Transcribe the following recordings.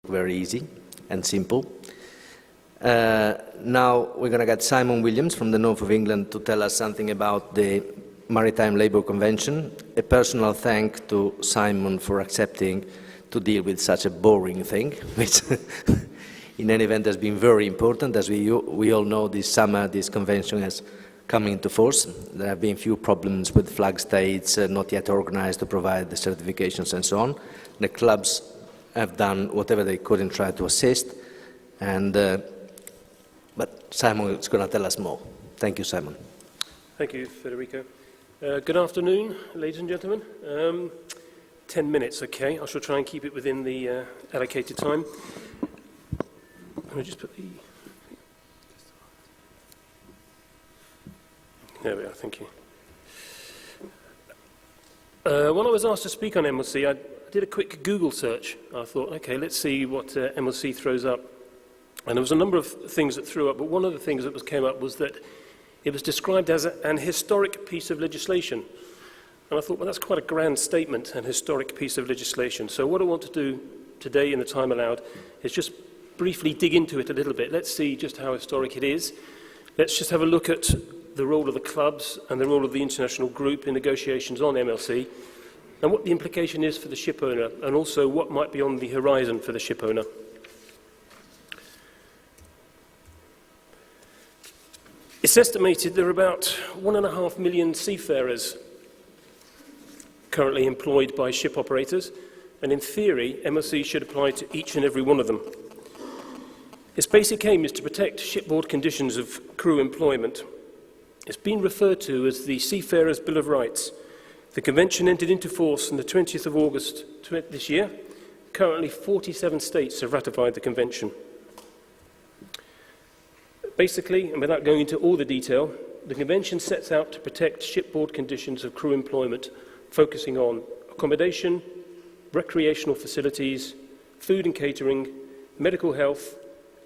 very easy and simple. Now we're going to get Simon Williams from the north of England to tell us something about the Maritime Labour Convention. A personal thank to Simon for accepting to deal with such a boring thing, which in any event has been very important. As we all know, this summer this convention has come into force. There have been few problems with flag states not yet organized to provide the certifications and so on. The clubs have done whatever they could and tried to assist, and but Simon is going to tell us more. Thank you, Simon. Thank you, Federico. Good afternoon, ladies and gentlemen. 10 minutes, okay. I shall try and keep it within the allocated time. Let me just put the... There we are, thank you. When I was asked to speak on MLC, I did a quick Google search. I thought, okay, let's see what MLC throws up. And there was a number of things that threw up, but one of the things that came up was that it was described as an historic piece of legislation. And I thought, well, that's quite a grand statement, an historic piece of legislation. So what I want to do today in the time allowed is just briefly dig into it a little bit. Let's see just how historic it is. Let's just have a look at the role of the clubs and the role of the international group in negotiations on MLC, and what the implication is for the ship owner, and also what might be on the horizon for the ship owner. It's estimated there are about 1.5 million seafarers currently employed by ship operators, and in theory, MLC should apply to each and every one of them. Its basic aim is to protect shipboard conditions of crew employment. It's been referred to as the Seafarers' Bill of Rights. The convention entered into force on the 20th of August this year. Currently, 47 states have ratified the convention. Basically, and without going into all the detail, the convention sets out to protect shipboard conditions of crew employment, focusing on accommodation, recreational facilities, food and catering, medical health,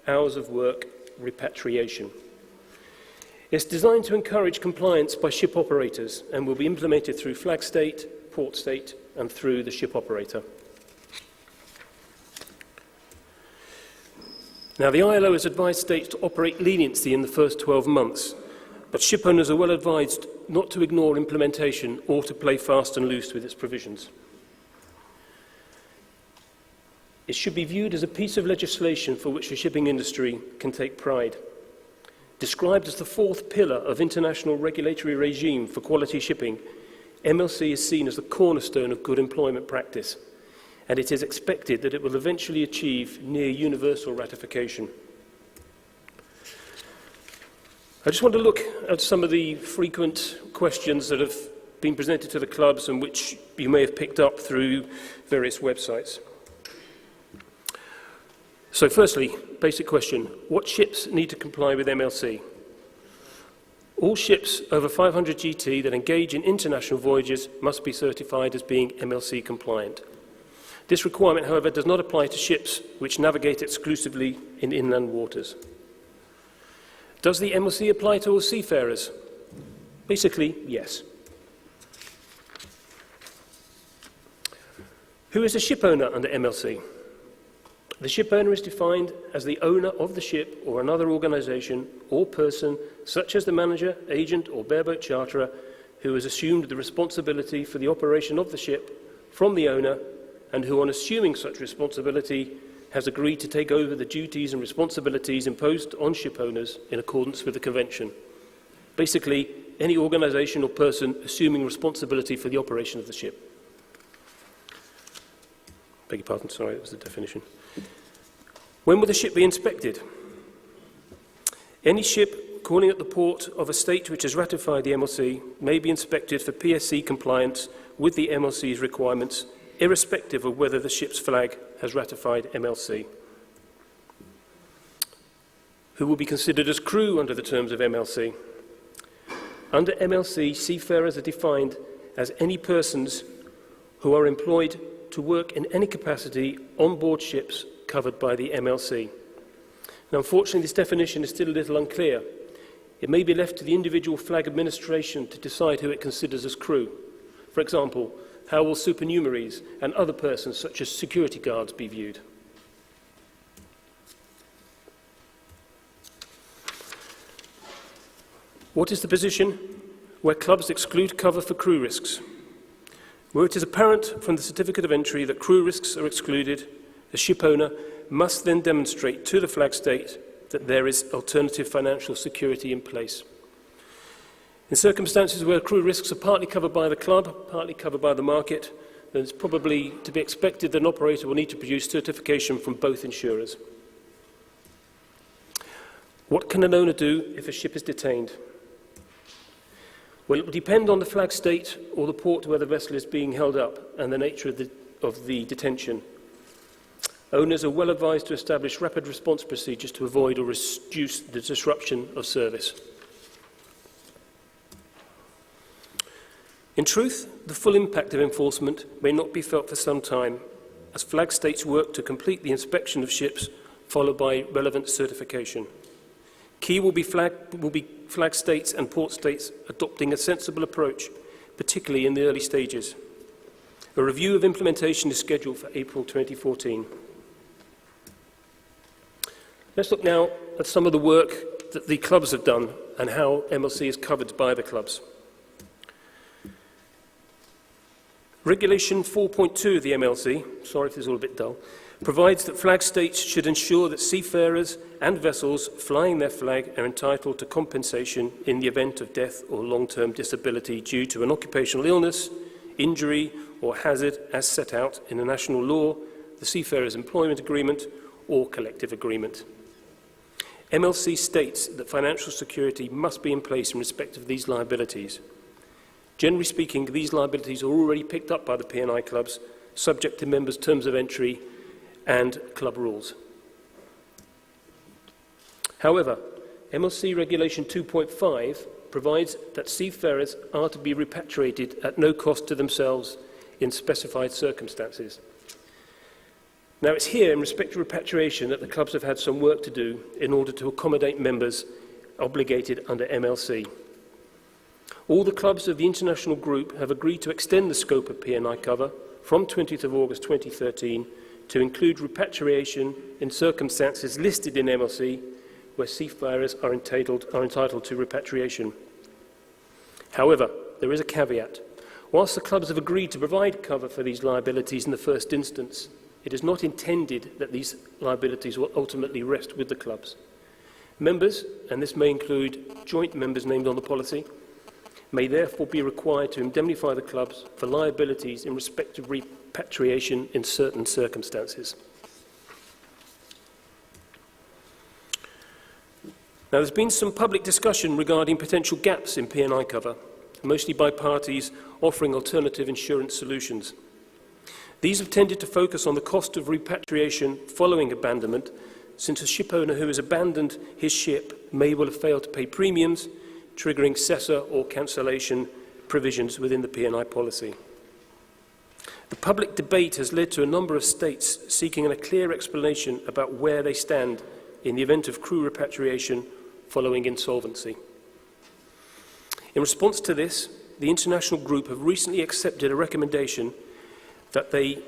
hours of work, repatriation. It's designed to encourage compliance by ship operators and will be implemented through flag state, port state, and through the ship operator. Now, the ILO has advised states to operate leniency in the first 12 months, but ship owners are well advised not to ignore implementation or to play fast and loose with its provisions. It should be viewed as a piece of legislation for which the shipping industry can take pride. Described as the fourth pillar of international regulatory regime for quality shipping, MLC is seen as the cornerstone of good employment practice, and it is expected that it will eventually achieve near universal ratification. I just want to look at some of the frequent questions that have been presented to the clubs and which you may have picked up through various websites. So firstly, basic question, what ships need to comply with MLC? All ships over 500 GT that engage in international voyages must be certified as being MLC compliant. This requirement, however, does not apply to ships which navigate exclusively in inland waters. Does the MLC apply to all seafarers? Basically, yes. Who is a ship owner under MLC? The ship owner is defined as the owner of the ship or another organisation or person, such as the manager, agent or bareboat charterer, who has assumed the responsibility for the operation of the ship from the owner and who, on assuming such responsibility, has agreed to take over the duties and responsibilities imposed on ship owners in accordance with the Convention. Basically, any organisation or person assuming responsibility for the operation of the ship. Beg your pardon, sorry, that was the definition. When will the ship be inspected? Any ship calling at the port of a state which has ratified the MLC may be inspected for PSC compliance with the MLC's requirements, irrespective of whether the ship's flag has ratified MLC. Who will be considered as crew under the terms of MLC? Under MLC, seafarers are defined as any persons who are employed to work in any capacity on board ships covered by the MLC. Now, unfortunately, this definition is still a little unclear. It may be left to the individual flag administration to decide who it considers as crew. For example, how will supernumeraries and other persons such as security guards be viewed? What is the position where clubs exclude cover for crew risks? Where it is apparent from the certificate of entry that crew risks are excluded, the ship owner must then demonstrate to the flag state that there is alternative financial security in place. In circumstances where crew risks are partly covered by the club, partly covered by the market, then it's probably to be expected that an operator will need to produce certification from both insurers. What can an owner do if a ship is detained? Well, it will depend on the flag state or the port where the vessel is being held up and the nature of the detention. Owners are well advised to establish rapid response procedures to avoid or reduce the disruption of service. In truth, the full impact of enforcement may not be felt for some time, as flag states work to complete the inspection of ships, followed by relevant certification. Key will be flag states and port states adopting a sensible approach, particularly in the early stages. A review of implementation is scheduled for April 2014. Let's look now at some of the work that the clubs have done and how MLC is covered by the clubs. Regulation 4.2 of the MLC, sorry if this is all a bit dull, provides that flag states should ensure that seafarers and vessels flying their flag are entitled to compensation in the event of death or long-term disability due to an occupational illness, injury or hazard as set out in the national law, the Seafarers Employment Agreement or collective agreement. MLC states that financial security must be in place in respect of these liabilities. Generally speaking, these liabilities are already picked up by the P&I clubs, subject to members' terms of entry and club rules. However, MLC Regulation 2.5 provides that seafarers are to be repatriated at no cost to themselves in specified circumstances. Now, it's here, in respect to repatriation, that the clubs have had some work to do in order to accommodate members obligated under MLC. All the clubs of the international group have agreed to extend the scope of P&I cover from 20th of August 2013 to include repatriation in circumstances listed in MLC where seafarers are entitled to repatriation. However, there is a caveat. Whilst the clubs have agreed to provide cover for these liabilities in the first instance, it is not intended that these liabilities will ultimately rest with the clubs. Members, and this may include joint members named on the policy, may therefore be required to indemnify the clubs for liabilities in respect of repatriation in certain circumstances. Now, there's been some public discussion regarding potential gaps in P&I cover, mostly by parties offering alternative insurance solutions. These have tended to focus on the cost of repatriation following abandonment, since a ship owner who has abandoned his ship may well have failed to pay premiums, triggering cessor or cancellation provisions within the P&I policy. The public debate has led to a number of states seeking a clear explanation about where they stand in the event of crew repatriation following insolvency. In response to this, the international group have recently accepted a recommendation that they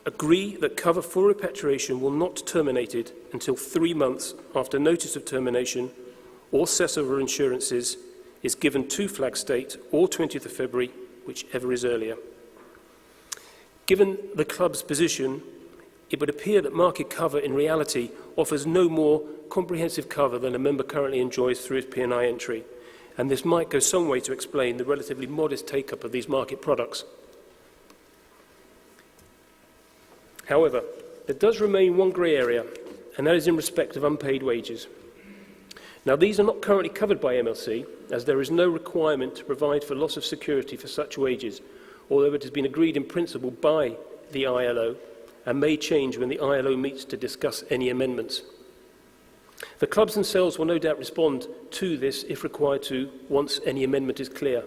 agree that cover for repatriation will not be terminated until 3 months after notice of termination or cessor of insurances is given to flag state or 20th of February, whichever is earlier. Given the club's position, it would appear that market cover in reality offers no more comprehensive cover than a member currently enjoys through his P&I entry, and this might go some way to explain the relatively modest take-up of these market products. However, there does remain one grey area, and that is in respect of unpaid wages. Now, these are not currently covered by MLC, as there is no requirement to provide for loss of security for such wages, although it has been agreed in principle by the ILO and may change when the ILO meets to discuss any amendments. The clubs themselves will no doubt respond to this if required to once any amendment is clear.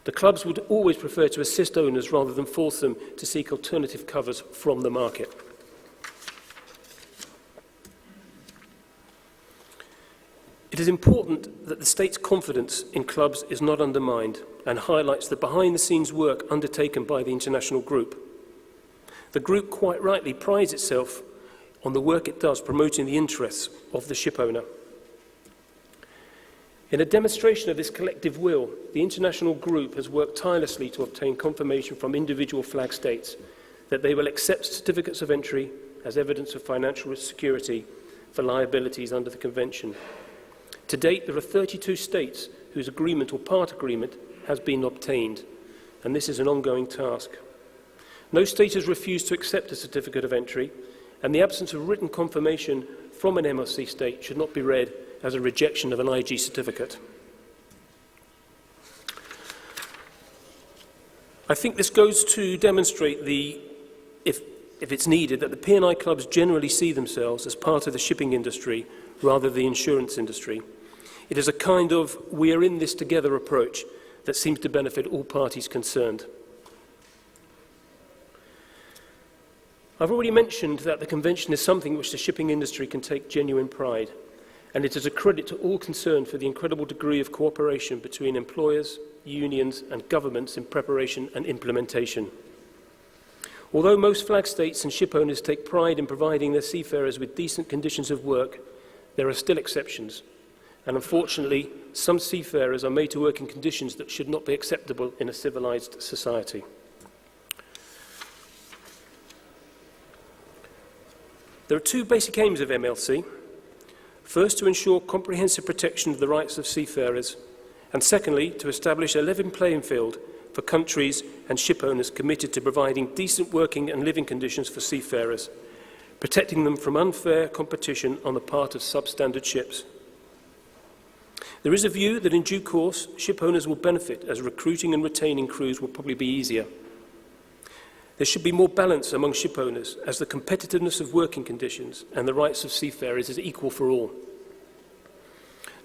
The clubs would always prefer to assist owners rather than force them to seek alternative covers from the market. It is important that the state's confidence in clubs is not undermined and highlights the behind-the-scenes work undertaken by the international group. The group quite rightly prides itself on the work it does promoting the interests of the ship owner. In a demonstration of this collective will, the international group has worked tirelessly to obtain confirmation from individual flag states that they will accept certificates of entry as evidence of financial security for liabilities under the Convention. To date, there are 32 states whose agreement or part agreement has been obtained, and this is an ongoing task. No state has refused to accept a certificate of entry, and the absence of written confirmation from an MLC state should not be read as a rejection of an IG certificate. I think this goes to demonstrate if it's needed, that the P&I clubs generally see themselves as part of the shipping industry rather than the insurance industry. It is a kind of we are in this together approach that seems to benefit all parties concerned. I've already mentioned that the Convention is something which the shipping industry can take genuine pride, and it is a credit to all concerned for the incredible degree of cooperation between employers, unions and governments in preparation and implementation. Although most flag states and ship owners take pride in providing their seafarers with decent conditions of work, there are still exceptions, and unfortunately some seafarers are made to work in conditions that should not be acceptable in a civilized society. There are two basic aims of MLC. First, to ensure comprehensive protection of the rights of seafarers, and secondly, to establish a level playing field for countries and ship owners committed to providing decent working and living conditions for seafarers, protecting them from unfair competition on the part of substandard ships. There is a view that in due course, ship owners will benefit as recruiting and retaining crews will probably be easier. There should be more balance among ship owners as the competitiveness of working conditions and the rights of seafarers is equal for all.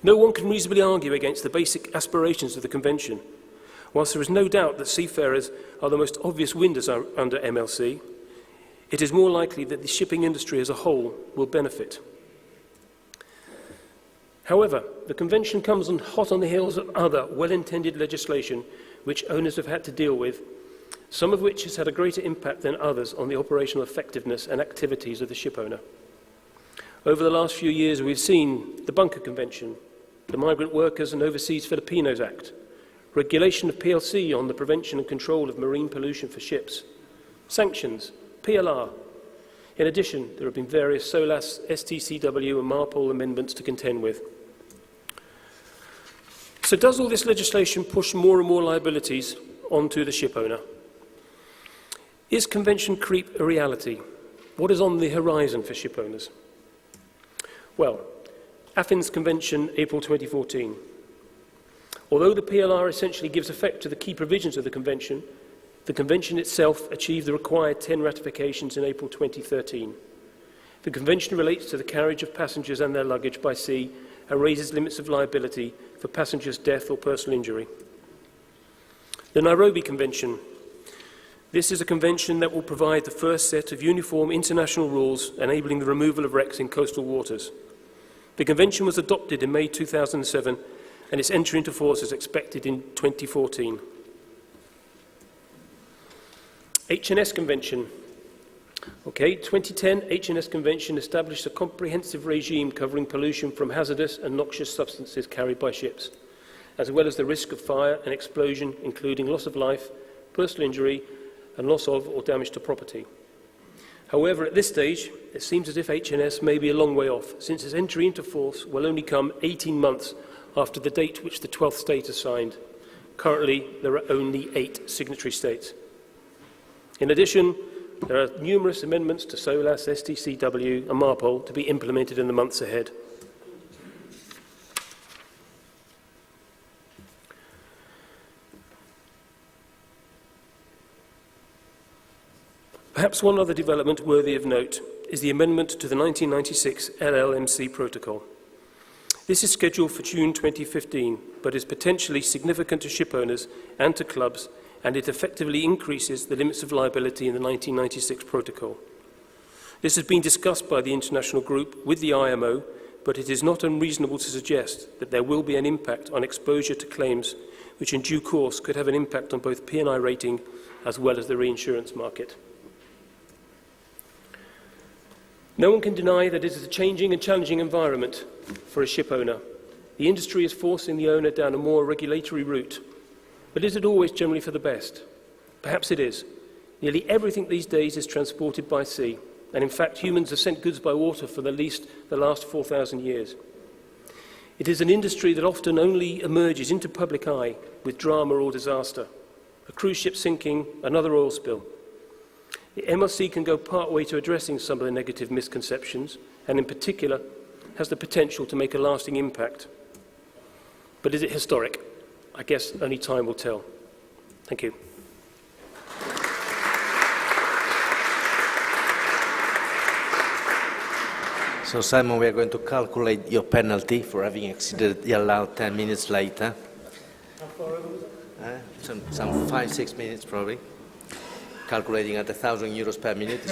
No one can reasonably argue against the basic aspirations of the Convention. Whilst there is no doubt that seafarers are the most obvious winners under MLC, it is more likely that the shipping industry as a whole will benefit. However, the Convention comes hot on the heels of other well-intended legislation which owners have had to deal with, some of which has had a greater impact than others on the operational effectiveness and activities of the ship owner. Over the last few years, we've seen the Bunker Convention, the Migrant Workers and Overseas Filipinos Act, regulation of PLC on the prevention and control of marine pollution for ships, sanctions, PLR. In addition, there have been various SOLAS, STCW and MARPOL amendments to contend with. So does all this legislation push more and more liabilities onto the ship owner? Is convention creep a reality? What is on the horizon for ship owners? Well, Athens Convention, April 2014. Although the PLR essentially gives effect to the key provisions of the Convention itself achieved the required 10 ratifications in April 2013. The Convention relates to the carriage of passengers and their luggage by sea and raises limits of liability for passengers' death or personal injury. The Nairobi Convention. This is a convention that will provide the first set of uniform international rules enabling the removal of wrecks in coastal waters. The convention was adopted in May 2007 and its entry into force is expected in 2014. HNS Convention. 2010 HNS Convention established a comprehensive regime covering pollution from hazardous and noxious substances carried by ships, as well as the risk of fire and explosion, including loss of life, personal injury, and loss of or damage to property. However, at this stage, it seems as if HNS may be a long way off, since its entry into force will only come 18 months after the date which the 12th state has signed. Currently, there are only 8 signatory states. In addition, there are numerous amendments to SOLAS, STCW and MARPOL to be implemented in the months ahead. Perhaps one other development worthy of note is the amendment to the 1996 LLMC Protocol. This is scheduled for June 2015, but is potentially significant to ship owners and to clubs, and it effectively increases the limits of liability in the 1996 Protocol. This has been discussed by the international group with the IMO, but it is not unreasonable to suggest that there will be an impact on exposure to claims, which in due course could have an impact on both P&I rating as well as the reinsurance market. No one can deny that it is a changing and challenging environment for a ship owner, The industry is forcing the owner down a more regulatory route. But is it always generally for the best? Perhaps it is. Nearly everything these days is transported by sea, and in fact humans have sent goods by water for at least the last 4,000 years. It is an industry that often only emerges into public eye with drama or disaster. A cruise ship sinking, another oil spill. The MLC can go part way to addressing some of the negative misconceptions, and in particular has the potential to make a lasting impact. But is it historic? I guess only time will tell. Thank you. So, Simon, we are going to calculate your penalty for having exceeded the allowed 10 minutes later. How far over was it? Some 5-6 minutes, probably. Calculating at €1,000 per minute.